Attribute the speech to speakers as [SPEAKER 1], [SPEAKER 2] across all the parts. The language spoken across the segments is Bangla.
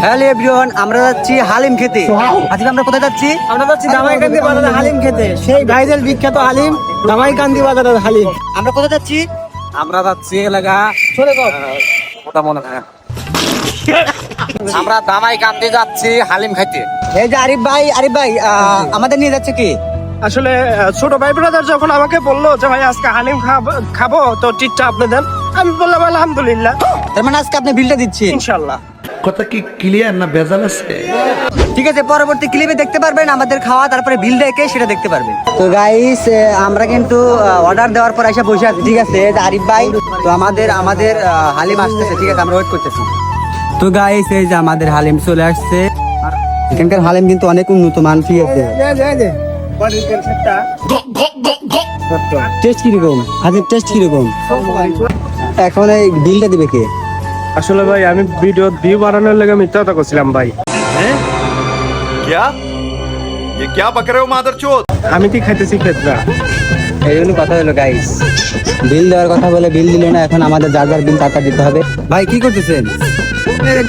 [SPEAKER 1] হ্যালো এভরিওয়ান, আমরা যাচ্ছি হালিম খেতে। আজকে আমরা কোথায় যাচ্ছি?
[SPEAKER 2] আমরা যাচ্ছি দামাইকান্দি বাজারে হালিম খেতে। সেই ভাইজান বিখ্যাত হালিম দামাইকান্দি বাজারের হালিম।
[SPEAKER 1] আমরা কোথায় যাচ্ছি?
[SPEAKER 3] আমরা যাচ্ছি এলাকা
[SPEAKER 2] চলে যাও।
[SPEAKER 3] ওটা মনে হয় আমরা দামাইকান্দি যাচ্ছি হালিম খাইতে।
[SPEAKER 1] এই যে আরিফ ভাই আমাদের নিয়ে যাচ্ছে কি?
[SPEAKER 2] আসলে ছোট ভাই ব্রাদার যখন আমাকে বললো যে ভাই আজকে হালিম খাবো তো টিটটা আপনি দেন, আমি বললাম আলহামদুলিল্লাহ,
[SPEAKER 1] তার মানে আজকে আপনি বিলটা দিচ্ছেন?
[SPEAKER 2] ইনশাল্লাহ।
[SPEAKER 4] কথা কি ক্লিয়ার না ভেজাল আছে?
[SPEAKER 1] ঠিক আছে, পরবর্তী ক্লিপে দেখতে পারবেন আমাদের খাওয়া, তারপরে বিল দেখে সেটা দেখতে পারবেন। তো গাইস, আমরা কিন্তু অর্ডার দেওয়ার পর এসে বসে আছি। ঠিক আছে, এই যে আরিফ ভাই, তো আমাদের হালিম আসতেছে। ঠিক আছে, আমরা ওয়েট করতেছি। তো গাইস, এই যে আমাদের হালিম চলে আসছে। এখানকার হালিম কিন্তু অনেক উন্নত মান। ঠিক আছে, টেস্ট কিরকম? হালিম টেস্ট কিরকম? এখন এই বিলটা দিবে কে?
[SPEAKER 2] আসলে ভাই আমি ভিডিও ভিউ বাড়ানোর লেগে মিথ্যা কথা করছিলাম ভাই।
[SPEAKER 5] क्या ये क्या बक रहे हो मादरचोद?
[SPEAKER 2] আমি কি খাইতেছি ক্ষেত্রে
[SPEAKER 1] এই জন্য কথা হলো গাইস, বিল দেওয়ার কথা বলে বিল দিল না। এখন আমাদের যার যার বিল টাকা দিতে হবে। ভাই কি করতেছেন?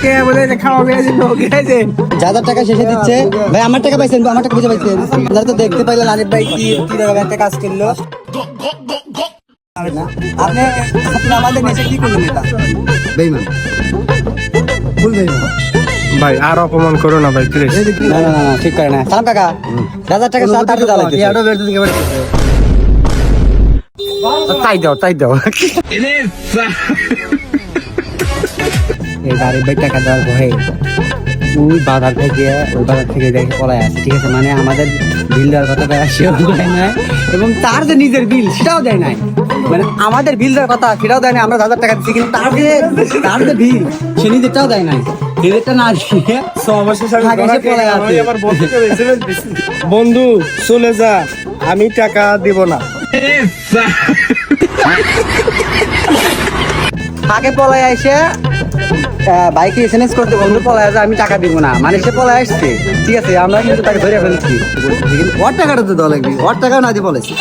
[SPEAKER 2] কে বলে যে খাওয়া গেছে
[SPEAKER 1] যা যা টাকা শেষে দিচ্ছে। ভাই আমার টাকা পাইছেন? আমার টাকা বুঝে পাইছেন? আপনারা তো দেখতে পাইলেন আরিফ ভাই কি রকম একটা কাজ করলো। আপনি আমাদের নেশে কি করলেন? এটা বেঈমান, ভুল বেঈমান।
[SPEAKER 2] ভাই আর অপমান করো না ভাই, প্লিজ।
[SPEAKER 1] না না না, ঠিক করে না। সালাম কাকা, হাজার টাকা সাত আট দাও লাগছে।
[SPEAKER 3] তাই দাও
[SPEAKER 1] এই আরিফ ভাই টাকা দেওয়ার ভয়ে ওই বাজার থেকে দেখে পলায় আসে। ঠিক আছে, মানে আমাদের বিল দেওয়ার কথা সেও দেয় না, এবং তার যে নিজের বিল সেটাও দেয় নাই। মানে আমাদের বিল দেওয়ার কথা সেটাও দেয় না। আমরা 1000 টাকা দিচ্ছি, কিন্তু তার যে বিল সে নিজেরটাও দেয় নাই। নিজেরটা না দিয়ে আগে সে পলায় আসে।
[SPEAKER 2] বন্ধু চলে যা, আমি টাকা দিব না।
[SPEAKER 1] আগে পলায় এসে বাইকে এসএমএস করতে, বন্ধু পলায় যা, আমি টাকা দিব না। মানে সে পলায় আসছে। ঠিক আছে, আমরা কিন্তু তাকে ধরে ফেলছি। ওর টাকাটা তো দেওয়া লাগবে, ওর টাকা না দিয়ে বলেছি।